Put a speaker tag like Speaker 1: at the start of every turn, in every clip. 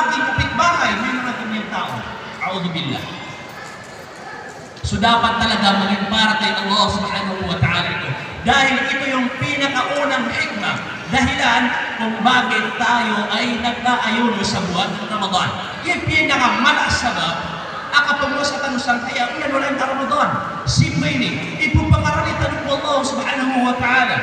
Speaker 1: aking kapitbahay, may mga ganyang tao. A'udzubillah. So dapat talaga maging para kay Allah subhanahu wa ta'ala ito. Dahil ito yung pinakaunang hikmah, dahilan kung bakit tayo ay nagkaayuno sa buwan ng Ramadan. Yung pinakamalakas sabab, akatungo sa tanusang kaya ulan wala yung Ramadan. Simba ini, ipupangaralitan ng Allah subhanahu wa ta'ala.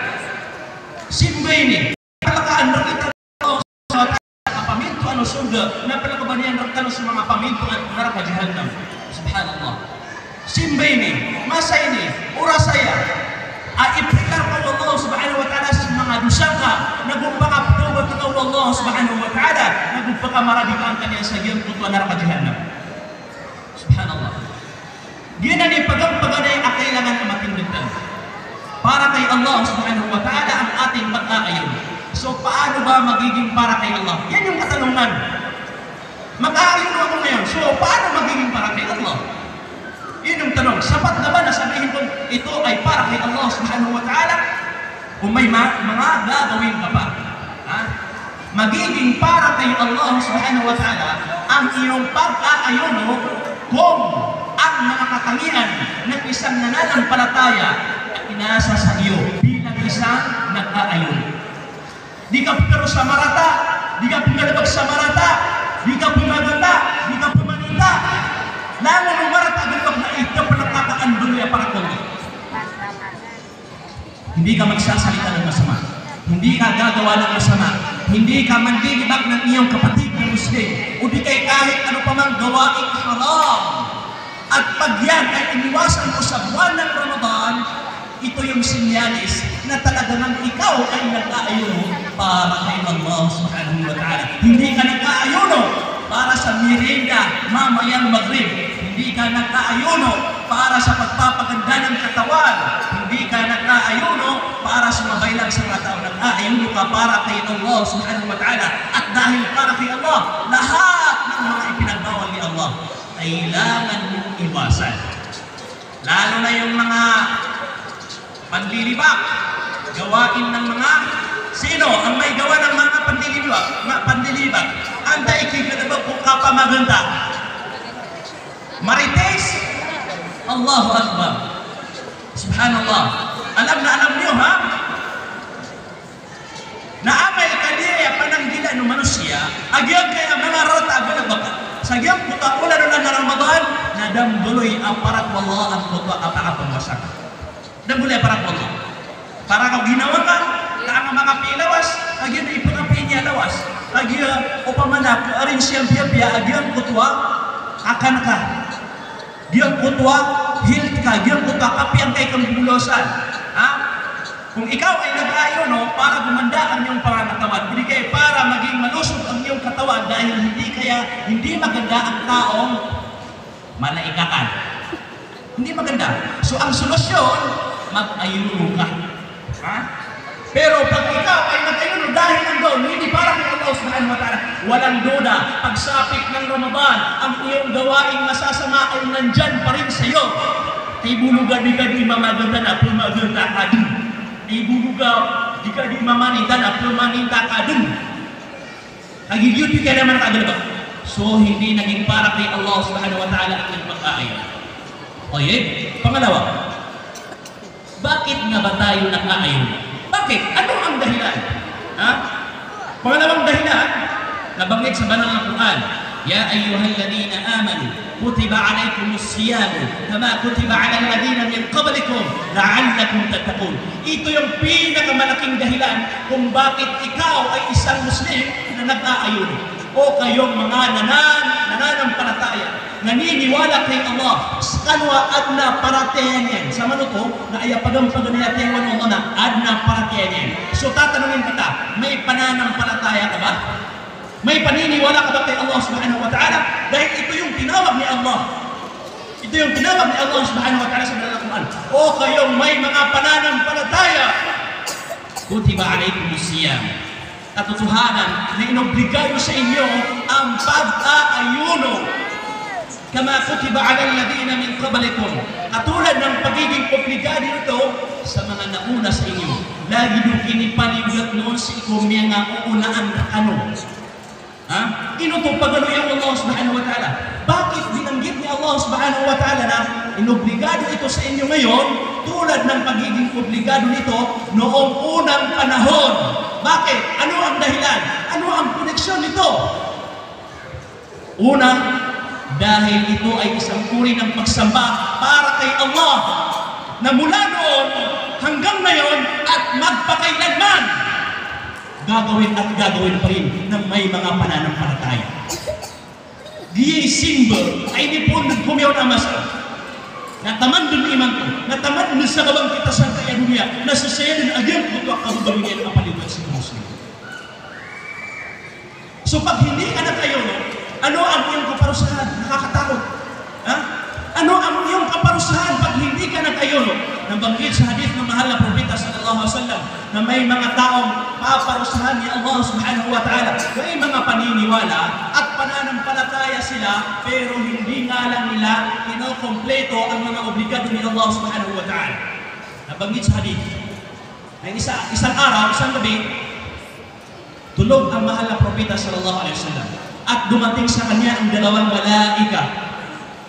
Speaker 1: Simba ini, palakaan nakita ng Allah sa kapaminto ano surga, na palakabanihan nakita sa mga paminto at neraka jahannam. Subhanallah. Simba ini, masa ini, urasaya, ipikar ko Allah subhanahu wa ta'ala sa mga dusanga, nagpapakaptubat ko Allah subhanahu wa ta'ala, nagpapakamaradikan kanya sa iyong kutwa neraka jahannam. Subhanallah. Diyan na ipagampaganay ang kailangan na matindigan. Para kay Allah subhanahu wa ta'ala ang ating pag-aayon. So paano ba magiging para kay Allah? Yan yung katanungan. Mag-aayon ako ngayon. So paano magiging para kay Allah? Yun yung tanong. Sapat na ba na sabihin ko ito ay para kay Allah subhanahu wa ta'ala? Kung may mga gagawin ka pa. Ha? Magiging para kay Allah subhanahu wa ta'ala ang iyong pag-aayon kung ang mga katangian ng isang nananampalataya ay inasa sa iyo bilang isang nag-aayon. Di ka pero sa marata, di ka pumalabag sa marata, di ka pumaganda, di ka pumanita. Lalo ng marata, agad na ito pa nakakaanduloy para ko. Hindi ka magsasalita ng masama. Hindi ka gagawa ng masama. Hindi ka mandilibag ng iyong kapatid na Muslim. O di kay kahit ano pa mang gawaing haram. At pag yan ay iniwasan mo sa buwan ng Ramadan, ito yung sinyalis na talaga nang ikaw ay nag-aayuno para kay Allah subhanahu wa ta'ala. Hindi ka nag-aayuno para sa merienda mamayang maghrib. Hindi ka nag-aayuno para sa pagpapaganda ng katawan. Hindi ka nag-aayuno para sa mabaylang sa katawan. Nag-aayuno ka para kay Allah subhanahu wa ta'ala. At dahil para kay Allah, lahat ng mga ipinagbawal ni Allah kailangan mong iwasan. Lalo na yung mga panlilibak, gawain ng mga sino ang may gawa ng mga panlilibak, anda ikikalabag kung kapamaganda. Marites, Allahu Akbar. Subhanallah. Alam na alam niyo ha? Naamay kaniya pananggila ng manusia, agyan kaya mga rota agalabaka. Sa giyang kutakulan ng Ramadan, nadambuloy ang parat wallah ang kutwa apakapamasak. Dambuloy parat wallah. Para kau ginawa ka, ang mga pilawas, agyan na ipangapin niya lawas. Agyan upamanak, arin siyang biya-biya, agyan kutwa, akan ka. Giyang kutwa, hilt ka, giyang kutwa, kapi ang kay kambulosan. Ha? Kung ikaw ay nag-ayon para gumanda ang iyong pangangatawan, hindi kayo para maging malusog ang iyong katawan dahil hindi maganda ang taong malaikakan. Hindi maganda. So ang solusyon, mag-ayuno ka. Ha? Pero pag ikaw ay nag-ayuno dahil nandoon, hindi para kay Allah subhanahu wa ta'ala, walang duda, pagsapit ng Ramadan, ang iyong gawaing masasama ay nandyan pa rin sa iyo. Ibulugan di ka di mamaganda na pumaganda ka din. Ibulugan di ka di mamanita na pumanita ka din. Nagigyuti ka naman kagalaba. So hindi naging para kay Allah subhanahu wa ta'ala ang nagpag-aayon. Okay? Pangalawa, bakit nga ba tayo nag-aayon? Bakit? Ano ang dahilan? Ha? Pangalawang dahilan, nabanggit sa banal na Quran, Ya ayyuhalladhina amanu, kutiba alaykumus siyamu, kama kutiba ala alladhina min qablikum, la'allakum tattaqun. Ito yung pinakamalaking dahilan kung bakit ikaw ay isang Muslim na nag-aayon. O kayong mga nananampalataya, naniniwala kay Allah, sa kanwa adna paratehan yan. Sa manuto, na ayapagang-paganayateng wano na adna paratehan yan. So tatanungin kita, may pananampalataya ka ba? May paniniwala ka ba kay Allah subhanahu wa ta'ala? Dahil ito yung tinawag ni Allah. Ito yung tinawag ni Allah subhanahu wa ta'ala sa banal na Quran. O kayong may mga pananampalataya, kutiba alaykumus siyam. Katotohanan na inobligado sa inyo ang pag-aayuno. Kama kutiba ala alladhina min qablikum. Katulad ng pagiging obligado nito sa mga nauna sa inyo. Lagi nung kinipanibulat noon sa ikumya nga uunaan na ano. Inutupag ano yung Allah subhanahu wa ta'ala. Bakit binanggit ni Allah subhanahu wa ta'ala na inobligado ito sa inyo ngayon tulad ng pagiging obligado nito noong unang panahon? Bakit? Ano ang dahilan? Ano ang koneksyon nito? Una, dahil ito ay isang uri ng pagsamba para kay Allah na mula noon hanggang ngayon at magpakailanman gagawin at gagawin pa rin ng may mga pananampalataya. Di simbol ay di po nagkumiyaw na masa. Nataman dun iman ko, nataman dun sa kabang kita sa kaya dunia, nasasaya din agyan ko ito ang kabagawin niya ng kapaliwan sa Muslim. So pag hindi ka na kayo, ano ang iyong kaparusahan? Nakakatakot. Ano ang iyong kaparusahan pag hindi ka na kayo? Nabanggit sa hadith ng mahal na propeta sallallahu alaihi wasallam na may mga taong paparusahan ni Allah subhanahu wa ta'ala. May mga paniniwala at pananampalataya sila pero hindi nga lang nila inokompleto ang mga obligado ni Allah subhanahu wa ta'ala. Nabanggit sa hadith na isang araw, isang gabi, tulog ang mahal na propeta sallallahu alaihi wasallam at dumating sa kanya ang dalawang malaika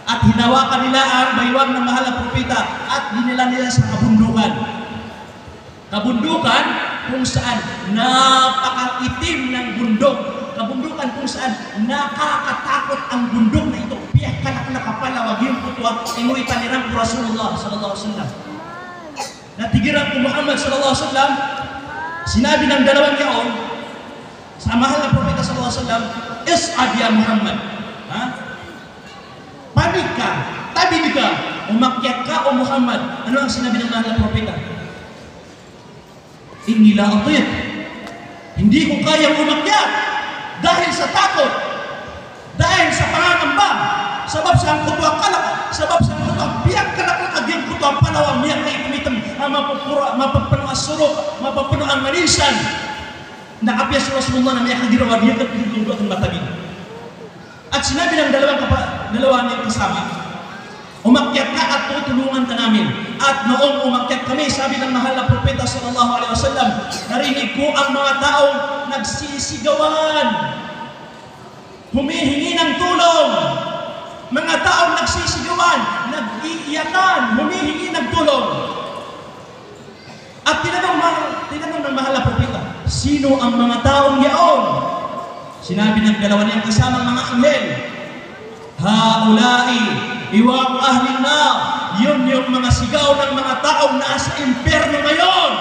Speaker 1: at hinawakan nila ang baywang ng mahal na propeta at dinila nila sa kabundukan. Kabundukan kung saan napakaitim ng bundok. Kabundukan kung saan nakakatakot ang bundok na ito. Piyak ka na kapala, wag yung putwa, ingoy panirang ko Rasulullah sallallahu alaihi wasallam. Natigiran ko Muhammad sallallahu alaihi wasallam, sinabi ng dalawang yaon sa mahal na propeta sallallahu alaihi wasallam, "Is'ad ya Muhammad." Pabig ka, tabig ka, umakyat ka o Muhammad. Ano ang sinabi ng mahal na propeta? Inni la atit. Hindi ko kayang umakyat dahil sa takot, dahil sa pangangamba, sabab sa ang kutwa kalak, sabab sa ang kutwa biyak kalak aging kutwa panawang miyak kay kumitam mapapuno ang surok, mapapuno ang manisan. Nakapya si Rasulullah na miyak kagirawa biyak at pinutulog ang matabig. At sinabi ng dalawa niyang kasama, umakyat ka at tutulungan ka namin. At noong umakyat kami, sabi ng mahal na propeta sallallahu alaihi wasallam, narinig ko ang mga taong nagsisigawan, humihingi ng tulong. Mga taong nagsisigawan, nag-iiyakan, humihingi ng tulong. At tinanong ng mahal na propeta, sino ang mga taong yaon? Sinabi ng dalawa niyang kasamang mga anghel, haulai iwaq ahli na, yun yung mga sigaw ng mga taong nasa impyerno ngayon.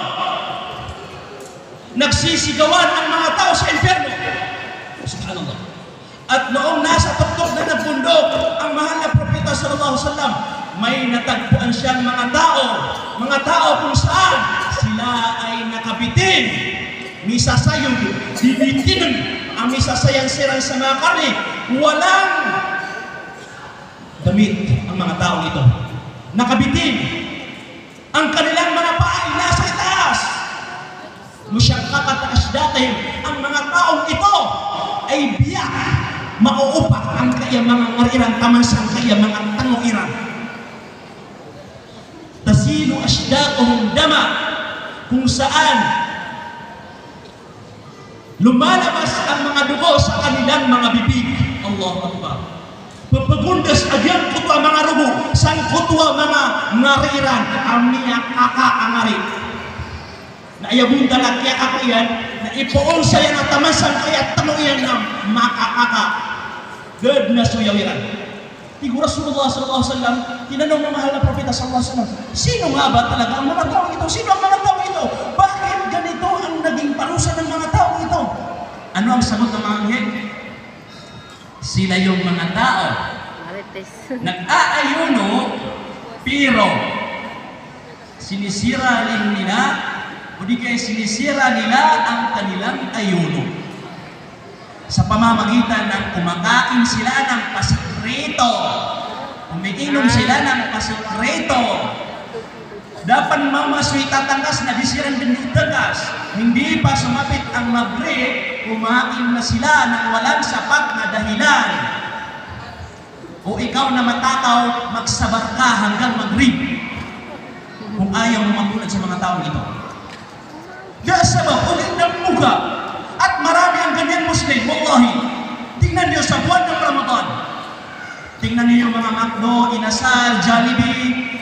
Speaker 1: Nagsisigawan ang mga tao sa impyerno. Subhanallah. At noong nasa tuktok na ng bundok ang mahal na propeta sallallahu alaihi wasallam, may natagpuan siyang mga tao kung saan sila ay nakabitin, misasayog, dibitin ang misasayang-sirang sa mga karne, walang damit ang mga tao ito. Nakabitin. Ang kanilang mga paa ay nasa itaas. Musyaqqaqat asdatihim. Ang mga taong ito ay biyak. Mauupak ang kaya mga ngariran, tamansan kaya mga tanguiran. Tasilu asdatuhum dama, kung saan lumalabas ang mga dugo sa kanilang mga bibig. Allahu Akbar. Papagundas agyan kutwa mga rubo, sang kutwa mga ngariran, amiyak kakaangari. Na ayabun talakya ako yan, na ipoon saya na tamasan kaya tanong yan ng makakaka. God na suyawiran. Tigo Rasulullah sallallahu alaihi wasallam, tinanong ng mahal na propeta sallallahu alaihi wasallam, sino nga ba talaga ang mga tao ito? Sino ang mga tao ito? Bakit ganito ang naging parusa ng mga tao ito? Ano ang sagot ng mga anghel? Sila yung mga tao nag-aayuno pero sinisira rin nila o di kaya sinisira nila ang kanilang ayuno sa pamamagitan ng kumakain sila ng pasikreto, umiinom sila ng pasikreto. Dapat mamasoy tatangkas na disiran din itagas. Hindi pa sumapit ang maghrib, kumain na sila ng walang sapat na dahilan. O ikaw na matakaw, magsabar ka hanggang maghrib kung ayaw mo matulad sa mga taong ito. Kaya sabab, ulit ng muga. At marami ang ganyan Muslim, wallahi. Tingnan niyo sa buwan ng Ramadan. Tingnan niyo yung mga McDo, Inasal, Jollibee,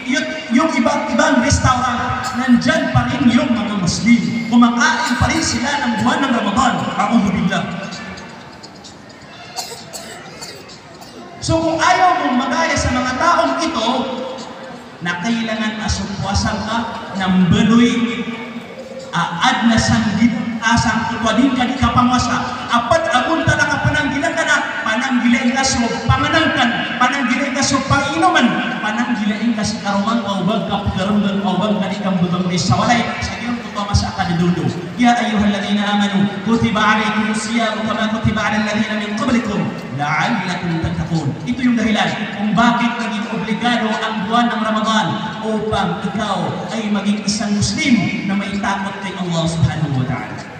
Speaker 1: yung ibang restaurant, nandyan pa rin yung mga Muslim. Kumakain pa rin sila ng buwan ng Ramadan. A'udhu billah. So kung ayaw mong magaya sa mga taong ito, na kailangan asupwasan ka ng beloy, aad na sanggit, asang tutwadin ka di kapamwasa, apat agunta na ka pananggilan ka na, pananggilain ka so panganangkan, pananggilain ka so panginuman, pananggilain ka si karumang awag ka pagkarumang awag ka di kang budang may sawalay, sa iyong tutama sa kadidudo. Ya ayyuhalladhina amanu, kutiba alaykumus siyam kama kutiba alal ladhina min qablikum la'allakum tattaqun. Ito yung dahilan kung bakit naging obligado ang buwan ng Ramadan upang ikaw ay maging isang Muslim na may takot kay Allah subhanahu wa ta'ala.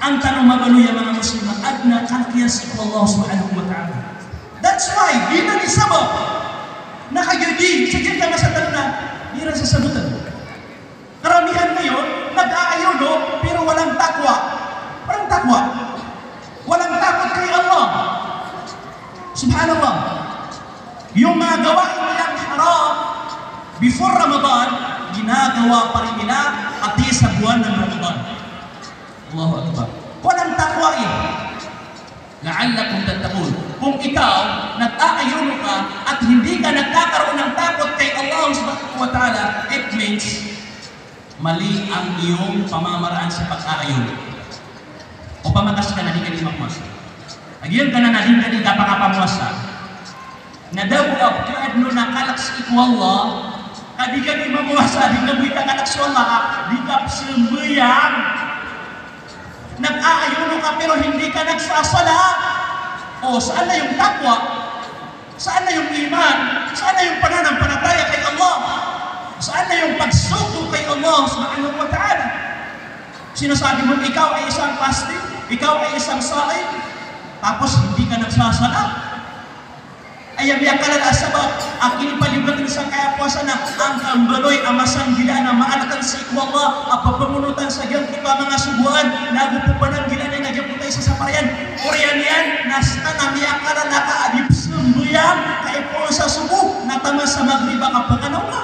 Speaker 1: Ang tanong mabaluya mga Muslim, adna kakiyas ko Allah subhanahu wa ta'ala. That's why, di na nisabot. Nakagiging, sige ka sa tanong na, di rin sasabutan. Karamihan ngayon, nag-aayuno, pero walang takwa. Walang takwa. Walang takot kay Allah. Subhanallah. Yung mga gawain nilang haram before Ramadan, ginagawa pa rin nila pati sa buwan ng Ramadan. Allahu Akbar. Walang takwa eh. La'allakum tattaqun. Kung ikaw nag-aayuno ka at hindi ka nagkakaroon ng takot kay Allah subhanahu wa ta'ala, it means mali ang iyong pamamaraan sa pag-aayuno. O pamakas ka na di ka di magmasa. Agiyon ka na di ka di kapakapamwasa. Nadabu ako kaad no nakalak sa iku Allah, kadi ka di mamwasa, di ka buwita kalak sa Allah, di ka sembuyang. Nag-aayuno ka pero hindi ka nagsasala. O saan na yung takwa? Saan na yung iman? Saan na yung pananampalataya kay Allah? Saan na yung pagsuko kay Allah subhanahu wa ta'ala? Sinasabi mo, ikaw ay isang fasting, ikaw ay isang sa'i, tapos hindi ka nagsasala. Ayam yakalan asabab, akin palibatin sa kaya puasa na ang kambaloy, amasang gila na maalakan sa ikwalla, apapamunutan sa gyan kita mga subuan, nagupupan ang gila na nagyan po tayo sa saparayan. Oriyan yan, nasta na miyakalan na kaadip sumbuyan, kaya po sa subo, natama sa magriba kapag ano na.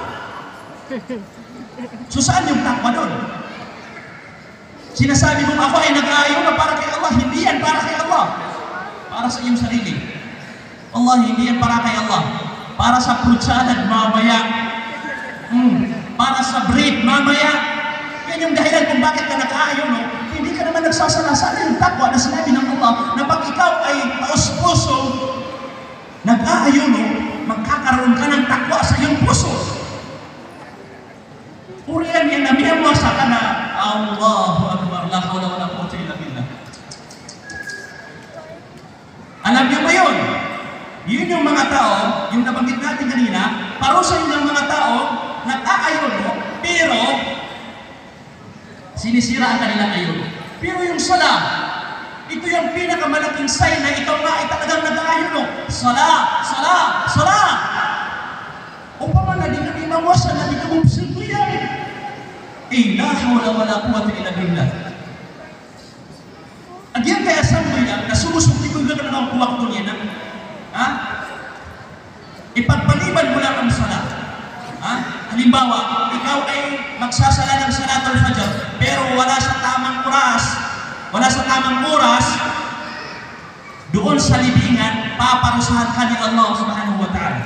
Speaker 1: So saan yung takwa doon? Sinasabi mong ako ay nag-aayaw na para kay Allah, hindi yan para kay Allah. Para sa iyong sarili. Allah, hindi yan para kay Allah. Para sa fruit salad, mamaya. Para sa bread, mamaya. Yan yung dahilan kung bakit ka nag-aayaw, no? Hindi ka naman nagsasala. Sana yung takwa na sinabi ng Allah na pag ikaw ay taos-puso, nag-aayaw, no? Magkakaroon ka ng takwa sa iyong puso. Uriyan yan na miyamwasa ka na Allahu Akbar, la hawla wa la quwwata illa billah. Alam niyo ba yun? Yun yung mga tao, yung nabanggit natin kanina, parusa yun ng mga tao, nag-aayono, pero sinisira ang kanilang ayono. Pero yung sala, ito yung pinakamalaking sign na ikaw nga ay talagang nag-aayono. Sala, sala, sala! Upama na di ka imamwasa na di ka bumsilbo yan. La hawla wa la quwwata illa billah. Agyan kaya sambo yan, nasumusukti ko yung ang kuwakto niya na, ipagpaliban mo lang ang sala. Halimbawa, ikaw ay magsasala ng salatul fajr, pero wala sa tamang oras, doon sa libingan, paparusahan ka ni Allah subhanahu wa ta'ala.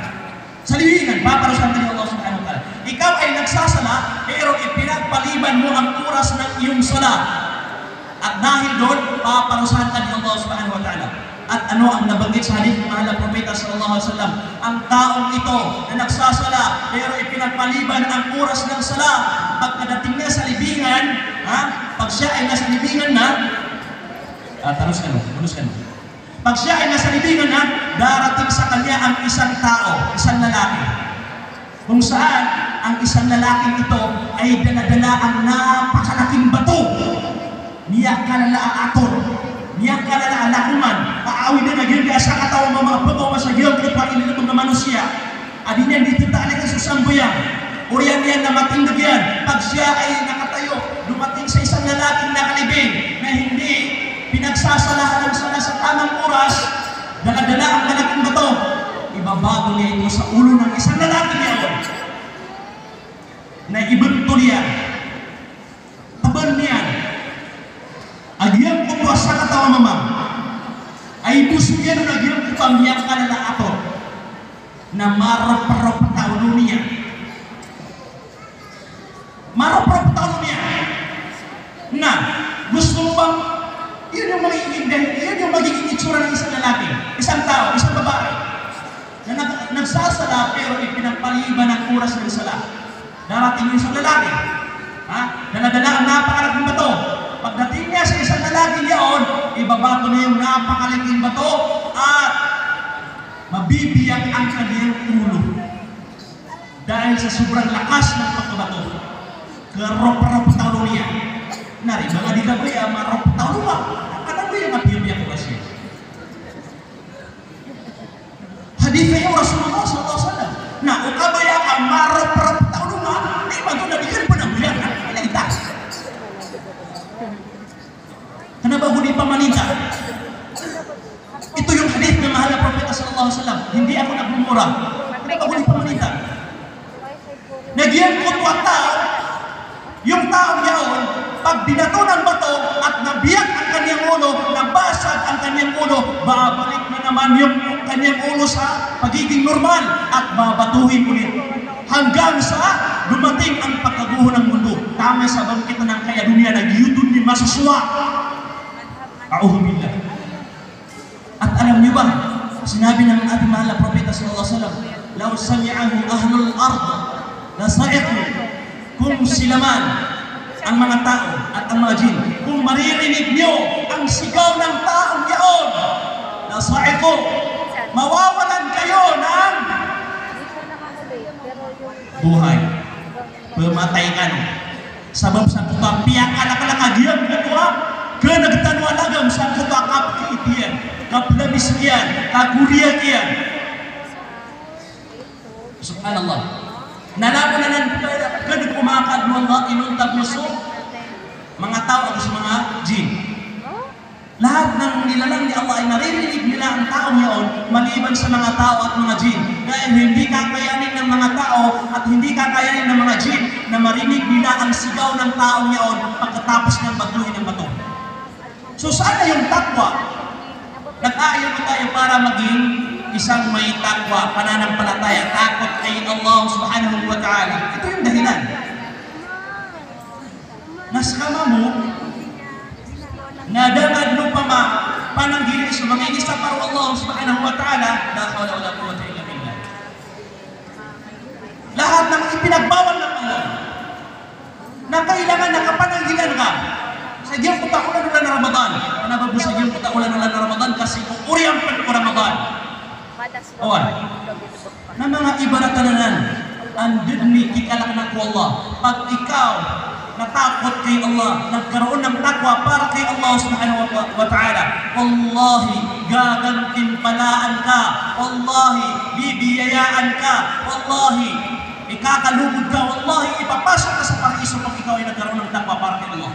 Speaker 1: Sa libingan, paparusahan ka ni Allah subhanahu wa ta'ala. Ikaw ay nagsasala, pero ipinagpaliban mo ang oras ng iyong sala. At dahil doon, paparusahan ka ni Allah subhanahu wa ta'ala. At ano ang nabanggit sa hadith ng mahal na propeta sallallahu alaihi wasallam? Ang taong ito na nagsasala, pero ipinagpaliban ang oras ng sala, pagkadating niya sa libingan, pag siya ay nasa libingan na, tanus ka no. Pag siya ay nasa libingan na, darating sa kanya ang isang tao, isang lalaki. Kung saan, ang isang lalaking ito ay daladala ang napakalaking bato. Niya kalala ang ator. Niya kalala ang lakuman. Paawin na nagyan kaya sa katawan mga pagawa sa giyong kripain ng mga manusia. Adi niyan dito talaga sa sambuyan. Uriyan niyan na matindag yan. Pag siya ay nakatayo, dumating sa isang lalaking nakalibing na hindi pinagsasalahan sila sa tamang oras, dala-dala ang malaking bato, ibabago niya ito sa ulo ng isang lalaki niya na ibunto niya, tabal niya, agiyang ko sa katawa mamang, ay puso niya nung agiyang ko pamiyang kalala ato, na marap-rap taulo niya. Marap-rap taulo niya. Na, gusto mo bang, yun yung magiging itsura ng isang lalaki, isang tao, isang babae, na nagsasala pero ipinagpaliban ng oras ng sala. Darating yung isang lalaki, dala-dala ang napakalaking bato. Pagdating niya sa isang lalaki niyaon, ibabato niya yung napakalaking bato at mabibiyag ang kanyang ulo. Dahil sa sobrang lakas ng pagkabato, karop-rop taulo niya. Nari, mga dila ko yung marop taulo ba? Ano ba yung mabibiyag ko kasi? Hadith yung Rasulullah SAW na ukabaya ang marop-rop taulo nga, ay maguladigan pa ng bilang na ita. Kenapa huli pamanita? Ito yung hadith ng mahal na Propeta sallallahu alaihi wasallam. Hindi ako nagmumura. Kenapa huli pamanita? Nagyan ko tuwa tao, yung tao niyaon, pag binato ng bato at nabiyak ang kanyang ulo, nabasag ang kanyang ulo, babalik na naman yung kanyang ulo sa pagiging normal at babatuhin ulit. Hanggang sa dumating ang pagkaguho ng mundo. Tama sa bangkit ng kaya dunia, nagyutod ni masuswa. A'udzubillah. At alam niyo ba, sinabi ng ating mahal na Propeta sallallahu alaihi wasallam, "Law sami'ahu ahlul ard, la sa'iqu." Kung sila man, ang mga tao at ang mga jin, kung maririnig niyo ang sigaw ng taong yaon, la sa'iqu, mawawalan kayo ng buhay. Pematayan. Sabab sa kutampiak anak-anak kedua, ke nagtanwa lagam sa kutakap keitian, kaplamiskian, kakuriakian. Subhanallah. Nalabo na ng kada kumakad mo Allah inuntag muso, mga tao at mga jin. Lahat ng nilalang ni Allah ay naririnig nila ang taong yaon maliban sa mga tao at mga jin. Dahil hindi kakayanin ng mga tao at hindi kakayanin ng mga jin na marinig nila ang sigaw ng taong yaon pagkatapos ng bagluhin ng bato. So sana yung takwa, nag-aayon ko tayo para maging isang may takwa, pananampalataya, takot kay Allah subhanahu wa ta'ala. Ito yung dahilan. Naskama mo, nadangad mo pa pananggili sa mga inisa para Allah subhanahu wa ta'ala, la hawla wala quwwata illa billah. Lahat ng ipinagbawal ng Allah na kailangan nakapananggilan ka sa diyang kutakulan nila na Ramadan. Kenapa po sa diyang kutakulan nila na Ramadan? Kasi kukuri ang penuh Ramadan. Awan, na mga ibarat tananan, andun ni kikalak na ko Allah. Pag ikaw natakot kay Allah, nagkaroon ng takwa para kay Allah subhanahu wa ta'ala, wallahi, gagantimpalaan ka, wallahi, bibiyayaan ka, wallahi, ikakalugod ka, wallahi, ipapasok ka sa paraiso pag ikaw ay nagkaroon ng takwa para kay Allah.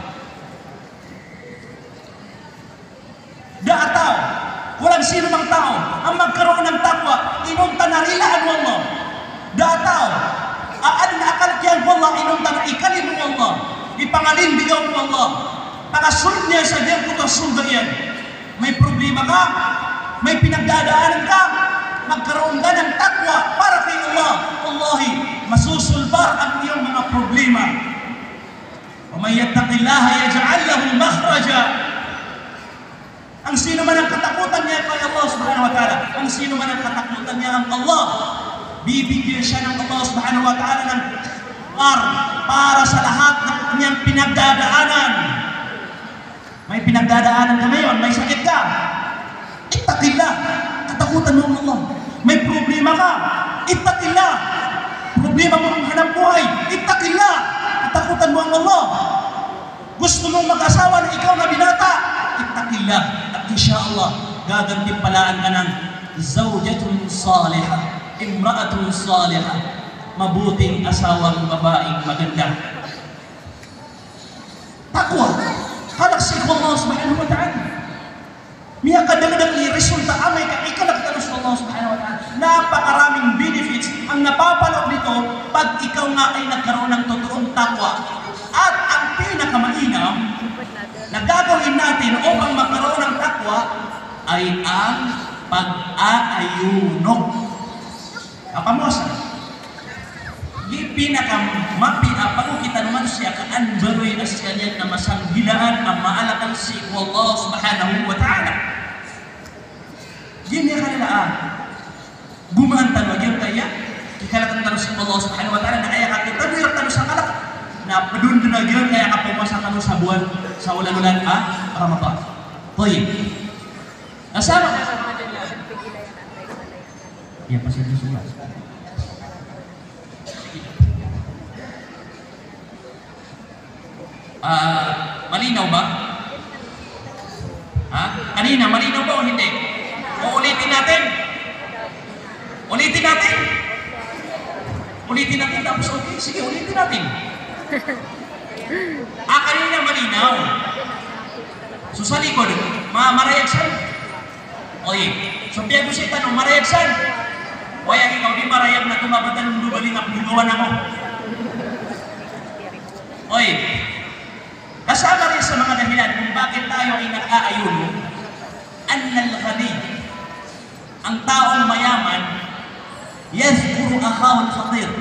Speaker 1: Daataw, walang sino mang tao ang magkaroon ng takwa, inunta na rilaan mo Allah. Daataw, aan na akal kiyan mo Allah, inunta na ikalin mo Allah, ipangalin bigaw mo Allah, pakasunod niya sa diyan ko kasunod yan. May problema ka, may pinagdadaanan ka, magkaroon ka ng takwa para kay Allah. Wallahi, masusulbar ang iyong mga problema. Wa may yattaqillaha yaj'al lahu makhraja. Ang sino man ang katakutan niya kay Allah subhanahu wa ta'ala, ang sino man ang katakutan niya ang Allah, bibigyan siya ng Allah subhanahu wa ta'ala ng para sa lahat ng kanyang pinagdadaanan. May pinagdadaanan ka ngayon, may sakit ka, ittaqillah, katakutan mo ang Allah. May problema ka, ittaqillah, problema mo ang hanap buhay, ittaqillah, katakutan mo ang Allah. Gusto mong mag-asawa na ikaw na binata, ittaqillah, at insyaallah gagantimpalaan ka ng zawjatun salihah, imra'atun salihah, mabuting asawang babaeng maganda. Takwa, halaksik Allah subhanahu wa ta'ala. Miya kadagdag ni resulta amay ka ikalagtanos ng Allah subhanahu wa ta'ala. Napakaraming benefits ang napapaloob nito pag ikaw nga ay nagkaroon ng totoong takwa. At ang pinakamainam na gagawin natin upang magkaroon ng takwa ay ang pag-aayuno. Kapamosa. Di pag kita naman siya kaan baroy as kanyan na masanggilaan ang maalakan si Allah subhanahu wa ta'ala. Di niya kanilaan. Gumaan tanong yung kaya, ikalakang tanong si Allah subhanahu wa ta'ala na kaya kakita doon yung tanong sa kalak na padun na yun kaya kapumasa ka sa buwan sa ulan-ulan Ramadan. Toy. Asama ka sa mga ya pasti itu semua. Malinaw ba? Ha? Kanina, malinaw ba o hindi? O ulitin natin? Ulitin natin? Ulitin natin tapos okay? Sige, ulitin natin. Kanina malinaw. So sa likod, marayag saan? Oye, so biya ko siya tanong, marayag saan? Waya ikaw di marayag na tumabatan ng dubaling at bugawan ako. Oye, kasama rin sa mga dahilan kung bakit tayo ay nag-aayuno, annal ghani, ang taong mayaman, yazkuru akhahu al-faqir,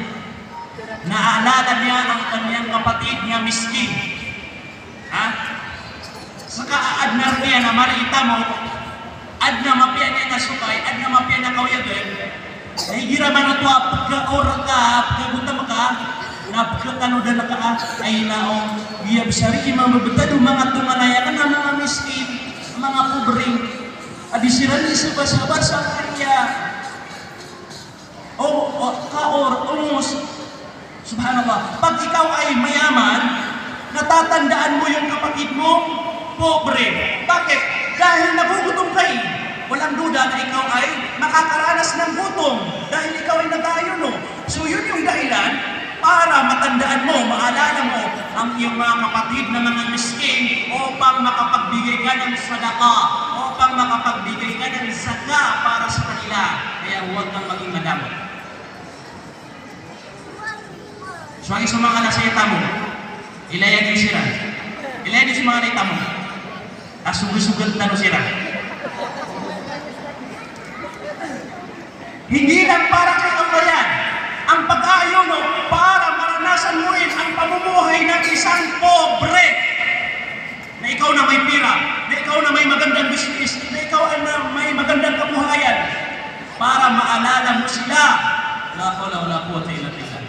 Speaker 1: naaalala niya ang kanyang kapatid niya miskin. Ha? Saka aadnar niya na marita mo, adna mapia niya na sukay, adna mapia na kawayagan, ay giraman ito, pagka-ora ka, pagka-gutam ka, napakatanodan na ka, ay naong biyab syari, mamabitado mga tumanayakan na mga miskin, mga pobring, adisiran ni sabar-sabar sa kanya, kaor, umus, subhanallah, pag ikaw ay mayaman, natatandaan mo yung kapatid mo, pobre. Bakit? Dahil nagugutom kayo. Walang duda na ikaw ay makakaranas ng gutom dahil ikaw ay nag-aayuno. So yun yung dahilan para matandaan mo, maalala mo ang iyong mga kapatid na mga miskin upang makapagbigay ka ng sadaka, upang makapagbigay ka ng zaka para sa kanila. Kaya huwag kang maging madamot. So ang isang mga nasita mo, ilayagin sila. Ilayagin sa mga nasita mo. Asugusugan na sila. Hindi lang para kay Allah yan. Ang pag-aayuno para maranasan mo rin ang pamumuhay ng isang pobre. Na ikaw na may pira, na ikaw na may magandang business, na ikaw na may magandang kabuhayan. Para maalala mo sila. La hawla wala quwwata illa billah.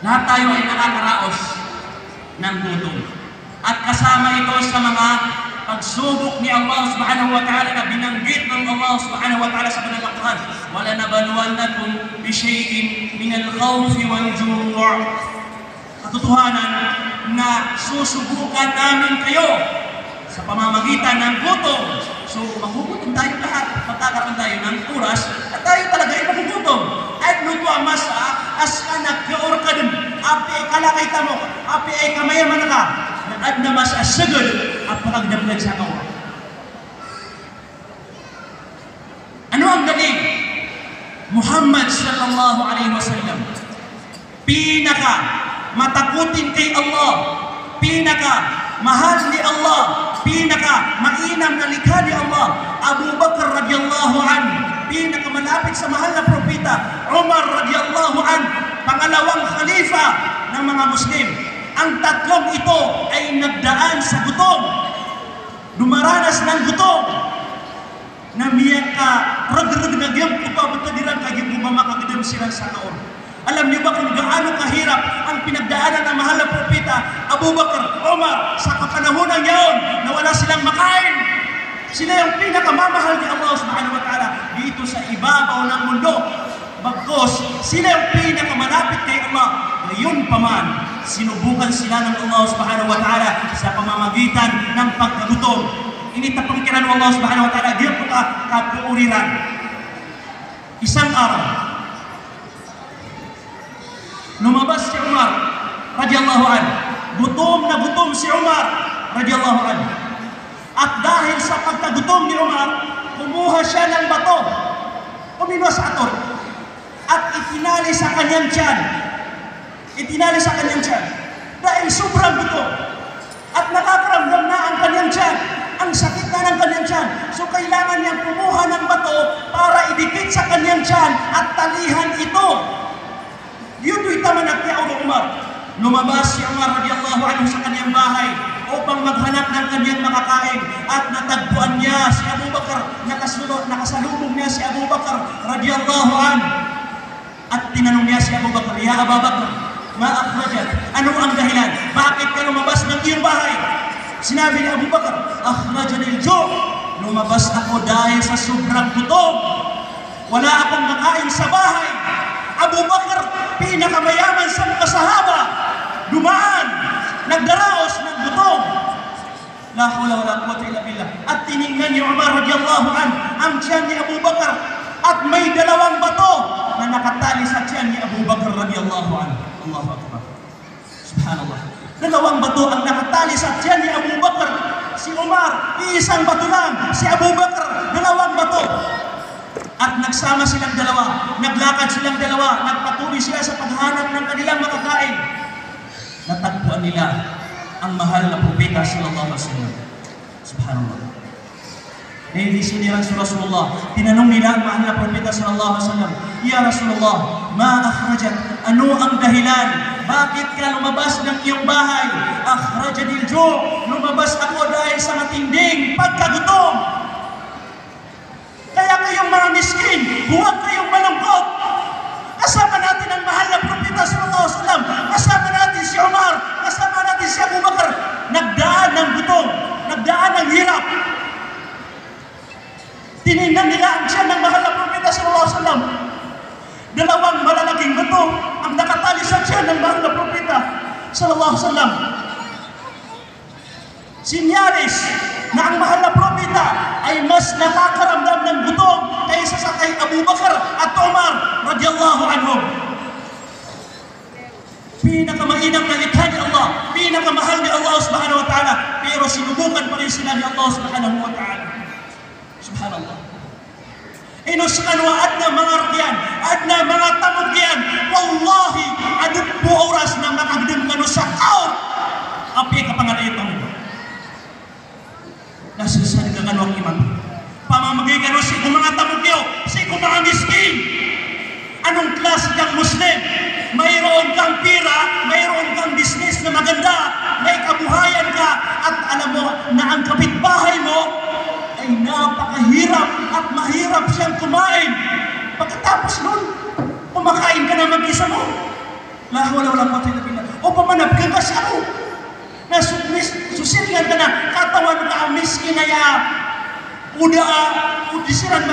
Speaker 1: Lahat tayo ay nakakaraos ng gutom. At kasama ito sa mga pagsubok ni Allah subhanahu wa ta'ala na binanggit ng Allah subhanahu wa ta'ala sa kanilang Quran. Wala nabaluwannakum bishay'in minal khawfi wal ju'. Katotohanan na susubukan namin kayo sa pamamagitan ng gutom. So magugutom tayo lahat. Magkakaroon tayo ng oras at tayo talaga ay magugutom. At luto ang masa as ka nagkaor ka dun. Api ay kalakay mo. Api ay kamayaman ka. At na mas asagad at pakagdamlag sa kawa. Ano ang dalig? Muhammad sallallahu alaihi wasallam, pinaka matakutin kay Allah, pinaka mahal ni Allah, pinaka mainam na likha ni Allah, Abu Bakar radiyallahu anhu, pinaka malapit sa mahal na propeta, Umar radiyallahu anhu, pangalawang khalifa ng mga Muslim. Ang tatlong ito ay nagdaan sa gutom. Dumaranas ng gutom. Na miyak ka, rag-rag na giyam ko pa, batadiran ka giyam mo mamakagidam silang sa kaon. Alam niyo ba kung gaano kahirap ang pinagdaanan ng mahal na propeta, Abu Bakar, Umar, sa kapanahonan yaon na wala silang makain. Sila yung pinakamamahal ni Allah subhanahu wa ta'ala dito sa ibabaw ng mundo. Bagkos, sila yung pinakamalapit kay Allah. Ngayon pa man, sinubukan sila ng Allah subhanahu wa ta'ala sa pamamagitan ng pagkagutom. Initapangkiran ng Allah subhanahu wa ta'ala, diyan po kapuuriran. Isang araw, lumabas si Umar radiyallahu anhu. Gutom na gutom si Umar radiyallahu anhu. At dahil sa pagkagutom ni Umar, kumuha siya ng bato, uminos ator, at itinali sa kanyang tiyan. Itinali sa kanyang tiyan. Dahil sobrang gutom. At nakakaramdam na ang kanyang tiyan. Ang sakit na ng kanyang tiyan. So kailangan niyang kumuha ng bato para idikit sa kanyang tiyan at talihan ito. Yuto'y tamanag niya o Umar. Lumabas si Umar radiyallahu anhu sa kanyang bahay upang maghanap ng kanyang makakain at natagpuan niya si Abu Bakar, nakasalubong niya si Abu Bakar radiyallahu anhu. At tinanong niya si Abu Bakar, "Ya Abu Bakar, ma akhrajak? Ano ang dahilan? Bakit ka lumabas ng iyong bahay?" Sinabi ni Abu Bakar, "Akhrajani al-ju'." Lumabas ako dahil sa sobrang gutom. Wala akong makain sa bahay. Abu Bakar, pinakamayaman sa mga sahaba, dumaan, nagdaraos ng gutom. La hawla wala quwwata illa billah. At tiningnan ni Umar radiyallahu anhu ang tiyan ni Abu Bakar at may dalawang bato na nakatali sa tiyan ni Abu Bakar radiyallahu anhu. Allahu Akbar. Subhanallah. Dalawang bato ang nakatali sa tiyan ni Abu Bakar. Si Umar, iisang bato lang. Si Abu Bakar, dalawang bato. At nagsama silang dalawa, naglakad silang dalawa, nagpatuloy sila sa paghanap ng kanilang makakain. Natagpuan nila ang mahal na propeta sallallahu alaihi wasallam. Subhanallah. Nailisin nila si Rasulullah. Tinanong nila ang mahal na propeta sallallahu alaihi wasallam, "Ya Rasulullah, ma akhrajak? Ano ang dahilan? Bakit ka lumabas ng iyong bahay?" "Akhrajani al-ju'." Lumabas ako dahil sa matinding pagkagutom. Kaya kayong mga miskin, huwag kayong malungkot. Kasama natin ang mahal na propeta sallallahu alaihi wasallam. Kasama natin si Umar, kasama natin si Abu Bakar. Nagdaan ng gutom, nagdaan ng hirap. Tinignan nila ang tiyan ng mahal na propeta sallallahu alaihi wasallam. Dalawang malalaking bato ang nakatali sa tiyan ng mahal na propeta sallallahu alaihi wasallam. Sinyalis na ang mahal na propeta ay mas nakakaramdam ng gutom kaysa sa kay Abu Bakar at Umar radiyallahu anhum. Pinakamainam na likha ni Allah, pinakamahal ni Allah subhanahu wa ta'ala, pero sinubukan pa rin sila ni Allah subhanahu wa ta'ala. Subhanallah. Inuskan wa adna mga rukyan, adna mga tamugyan, wallahi, adun po oras na makagdum kanu sa kaon. Api kapangalay ito. Nasusan ka kanong iman. Pamamagay ka si kung mga tamugyo, si kung mga miskin. Anong klase kang Muslim? Mayroon kang pira, mayroon kang business na maganda, may kabuhayan ka, at alam mo na ang kapitbahay mo ay napakahirap at mahirap siyang kumain. Pagkatapos nun, kumakain ka na mag-isa mo. La hawla wala quwwata illa billah. O pamanap ka sa ako. Susiringan ka na, katawan ka ang miskin na ya. Udisiran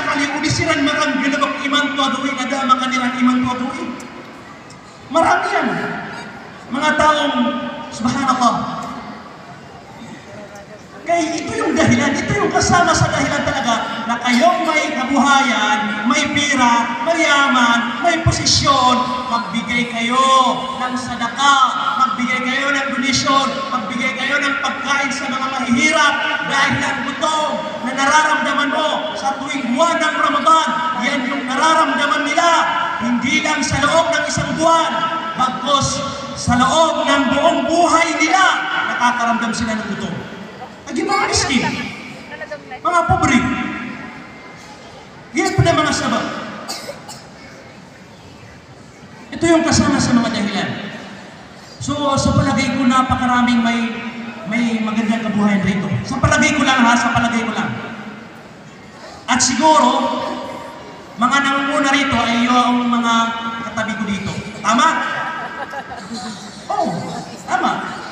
Speaker 1: makang ginabak iman to aduin, ada makaniran iman to aduin. Marami yan. Mga taong, subhanallah. Kaya ito yung dahilan, ito yung kasama sa dahilan talaga na kayong may kabuhayan, may pira, mayaman, may posisyon, magbigay kayo ng sadaka, magbigay kayo ng donasyon, magbigay kayo ng pagkain sa mga mahihirap dahil ang gutom na nararamdaman mo sa tuwing buwan ng Ramadan, yan yung nararamdaman nila, hindi lang sa loob ng isang buwan, bagkus sa loob ng buong buhay nila, nakakaramdam sila ng gutom. Lagi mga miskin, mga pobre. Yan po na mga sabab. Ito yung kasama sa mga dahilan. So, sa palagay ko, napakaraming may magandang kabuhayan rito. Sa palagay ko lang ha, sa palagay ko lang. At siguro, mga nangunguna rito ay yung mga katabi ko dito. Tama? Oh, tama.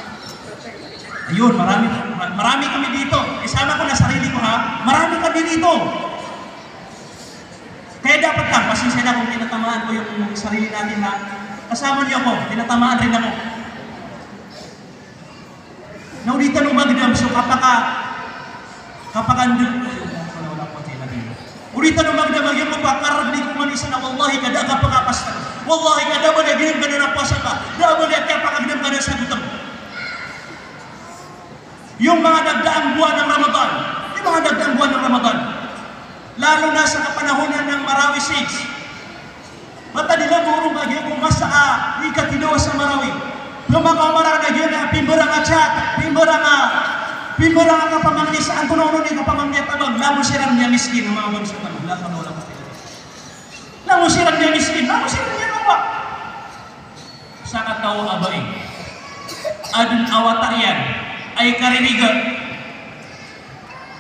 Speaker 1: Ayun, marami kami dito. Isama ko na sarili ko ha. Marami kami dito. Kaya dapat lang, pasensya na kung tinatamaan ko yung sarili natin ha. Kasama niyo ako, tinatamaan rin ako. Naulitan ng magdam, so kapag ulitan ng magdam, yung magpakaragli ko manisan na wallahi kada ka pagkapasta. Wallahi kada mo na ginam ka na ng pasa ka. Dabo na kaya pakagdam ka na sa gutang. yung mga dagdaang buwan ng Ramadan. Yung mga dagdaang buwan ng Ramadan. Lalo na sa kapanahonan ng Marawi 6. Mata nila murong bagyo kung masa ikatidawa sa Marawi. Lumakamara na yun na pimbarang atsak, pimbarang kapamangni sa antunono ni kapamangni tabang. Lamo silang niya miskin ng mga manusia tabang. Lamo silang niya miskin, lamo silang niya nawa. Sa katawa abay, adun awatarian ay karinigan.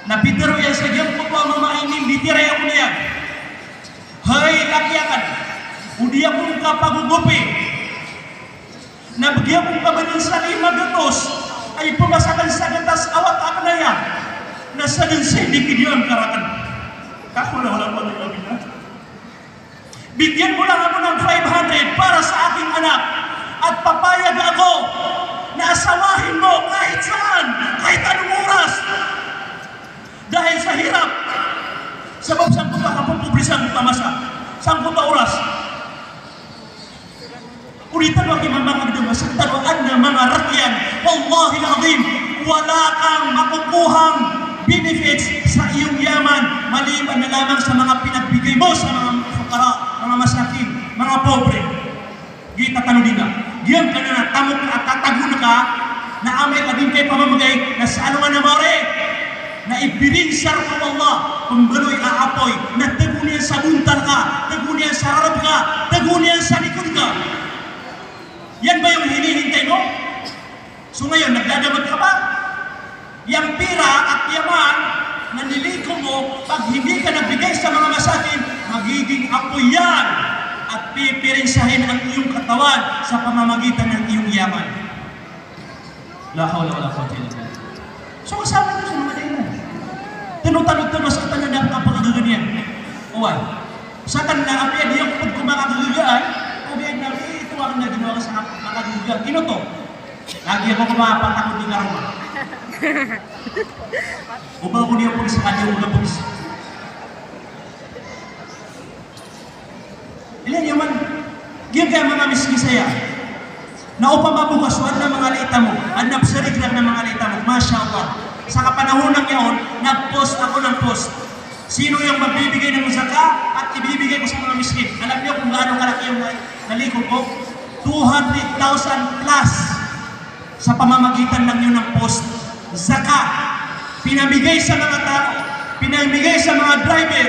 Speaker 1: Napitero yan sa diyang puto ang mamainin, bitiray ako niya. Hay, lakyakan, udi akong kapagugupi. Nabagyan kong kabanin sa 5 gatos, ay pumasakan sa gatas awat ako na yan. Nasa din sa hindi kiniyon karakan. Kakula wala pa nila bina. Bigyan mo lang ako ng 500 para sa aking anak. At papayag ako na asawahin mo kahit saan, kahit anong oras. Dahil sa hirap, sabab saan ko pa kapupubrisan mo tamasa, saan ko pa oras. Ulitan wag imamangag doon, masagtaruan na mga rakyan, wallahi al-azim, wala kang makukuhang benefits sa iyong yaman, maliban na lamang sa mga pinagbigay mo sa mga fukara, mga masakin, mga pobre. Gita tanong din na, diyan ka na tamok at tatagun ka, na amay ka din kay pamamagay, na sa ano nga na mare, na ibirinsar ko Allah, pembaloy aapoy, na tagunian sa buntal ka, tagunian sa harap ka, tagunian sa likod ka. Yan ba yung hinihintay mo? So ngayon, nagdadamag ka ba? Yang pira at yaman na niliko mo, pag hindi ka nagbigay sa mga masakin, magiging apoy yan at pipirinsahin ang iyong katawan sa pamamagitan ng iyong yaman. La hawla wala quwwata illa billah. So kasama nyo sa mga dahilan. Tinutalo-talo sa kanya na kapagagaganyan. Uwan. Sa kanila, apiyan yung pag kumakagagaan, apiyan na, ito ang naginawa sa makagagaan. Ino to? Lagi ako kumapatakot di karuma. Ubaw ko niya po sa kanya mga pulis. Ilan yaman, giyan kaya mga miski saya. Na upang mabukasuan ng mga leita mo, at napsarig lang ng mga leita mo, Masya Allah. Sa kapanahon ng yaon, nag-post ako ng post. Sino yung magbibigay ng zaka at ibibigay ko sa mga miskin? Alam niyo kung gaano kalaki yung nalikod ko? 200,000 plus sa pamamagitan lang yun ng post. Zaka, pinamigay sa mga tao, pinamigay sa mga driver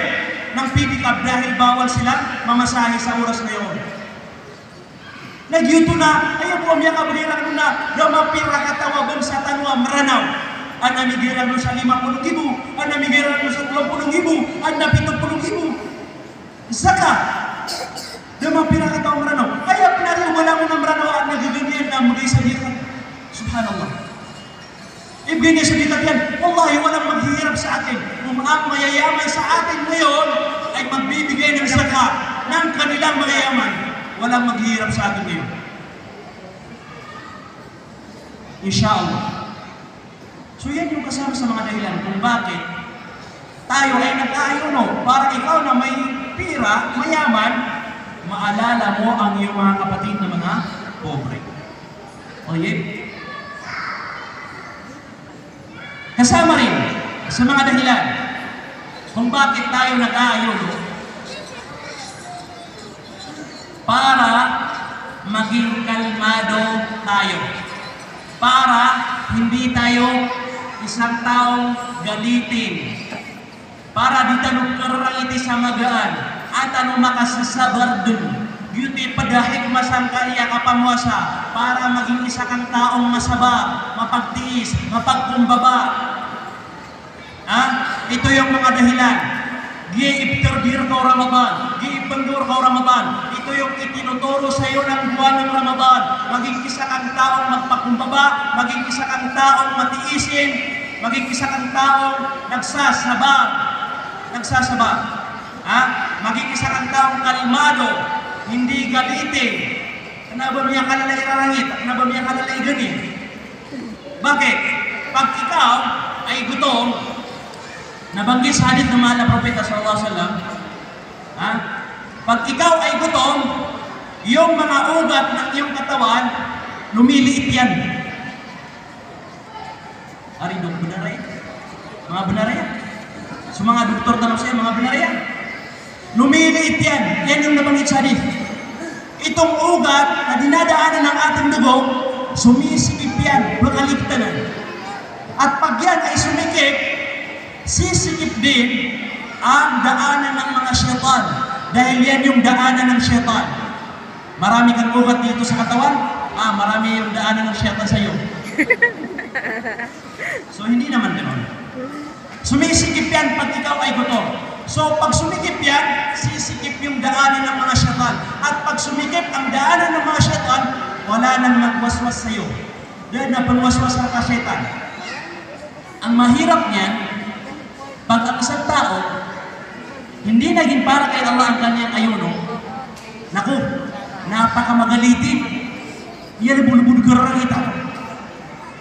Speaker 1: ng PDCAB dahil bawal sila mamasahe sa oras na yun. Nagyuto na, ayaw po amya kabuliran mo na, gamapira katawagan sa tanwa maranaw. Ang namigiran mo sa 50,000, ang namigiran mo sa 20,000, ang na 70,000. Zaka, gamapira katawagan maranaw. Kaya pinariw wala mo ng maranaw at nagaganyan na magay sa dikat. Subhanallah. Ibigay niya sa dikat yan, wallahi walang maghihirap sa atin. Kung ang mayayaman sa atin ngayon ay magbibigay ng zaka ng kanilang mayayaman, walang maghihirap sa atin ngayon. Insyaallah. So yan yung kasama sa mga dahilan kung bakit tayo ay nag-aayono. Para ikaw na may pira, mayaman, maalala mo ang iyong mga kapatid na mga pobre. O yun. Kasama rin sa mga dahilan kung bakit tayo nag-aayono para maging kalmado tayo. Para hindi tayo isang taong galitin. Para di tayo karang iti sa magaan. At ano makasasabar dun. Beauty padahig masangkaya kapamuasa. Para maging isa kang taong masaba, mapagtiis, mapagkumbaba. Ito yung mga dahilan. Giipterdir ka Ramadan, giipandur ka Ramadan. Ito yung itinuturo sa iyo ng buwan ng Ramadan. Maging isa kang taong magpakumbaba, maging isa kang taong matiisin, maging isa kang taong nagsasaba. Maging isa kang taong kalmado, hindi galitin. Kanaba miya kalalay rarangit, kanaba miya kalalay ganit. Bakit? Pag ikaw ay gutom, nabanggit sa hadith ng mahal na propeta sallallahu alaihi wasallam, pag ikaw ay gutom, yung mga ugat ng iyong katawan, lumiliit yan. Aridong. Mga benar yan. So mga doktor tanong sa'yo, mga benar yan. Lumiliit yan. Yan yung nabanggit sa hadith. Itong ugat na dinadaanan ng ating dugo, sumisikip yan, makaligtanan. At pag yan ay sumikip, sisikip din ang daanan ng mga syaitan. Dahil yan yung daanan ng syaitan. Marami kang ugat dito sa katawan, marami yung daanan ng syaitan sa iyo. So hindi naman ganoon. Sumisikip yan pag ikaw ay gutom. So, pag sumikip yan, sisikip yung daanan ng mga syaitan. At pag sumikip ang daanan ng mga syaitan, wala nang magwaswas sa'yo. Dahil na pangwaswas ang kasyaitan. Ang mahirap niyan, pag ang isang tao, hindi naging para kay Allah ang kanyang ayuno, naku, napakamagalitin. Yan bulu-bulu gerang ito.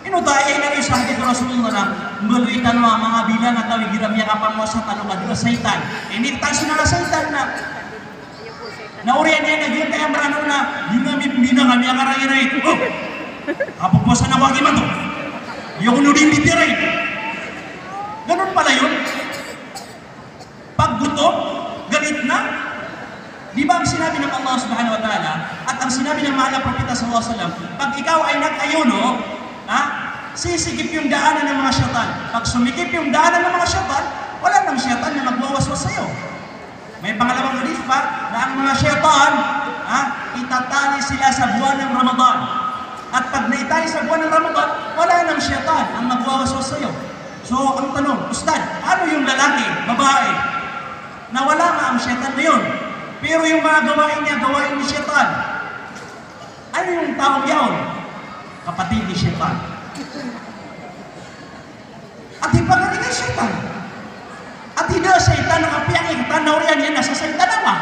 Speaker 1: Ino tayo na rin sa hadith Rasulullah na maluitan mo ang mga bilang at tawag giramya kapang mo sa talong adula saitan. Ini tayo na saitan na. Nauriyan niya na gila tayo marano na bina kami ang karangin na ito. Oh! Kapag po sa nawagi man to. Yung nudin bitiray. Ganun pala yun. Pag gutom, galit na. Di ba ang sinabi ng Allah subhanahu wa ta'ala at ang sinabi ng mahal na propeta sallallahu alaihi wasallam, pag ikaw ay nag-ayuno, sisikip yung daanan ng mga syaitan. Pag sumikip yung daanan ng mga syaitan, wala nang syaitan na magwawaswas sa'yo. May pangalawang hadith pa na ang mga syaitan, itatali sila sa buwan ng Ramadan. At pag naitali sa buwan ng Ramadan, wala nang syaitan ang magwawaswas sa'yo. So, ang tanong, Ustad, ano yung lalaki, babae, na wala nga ang syaitan na yun? Pero yung mga gawain niya, gawain ni syaitan. Ano yung taong yaon? Kapatid ni syaitan. At ipagaling ay syaitan. At hindi syaitan ang apiang tanaw yan yan nasa syaitan naman.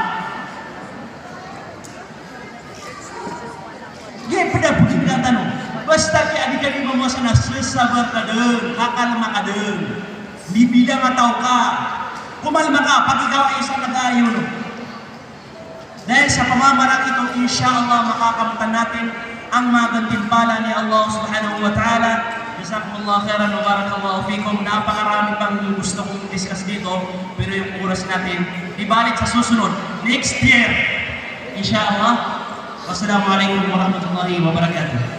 Speaker 1: Gaya pada puji tanong. Basta kaya adik kami memuasa na sesabar ka din, kakalma ka din. Bibilang ataw ka. Kumalma ka pag ikaw ay isang nag-ayuno. Dahil sa pamamarang ito, insyaAllah makakamtan natin ang magantimpala ni Allah subhanahu wa ta'ala. Jazakumullah khairan wa barakallahu fikum. Napakarami pang gusto kong discuss dito, pero yung oras natin ibalik sa susunod next year insyaAllah. Wassalamualaikum warahmatullahi wabarakatuh.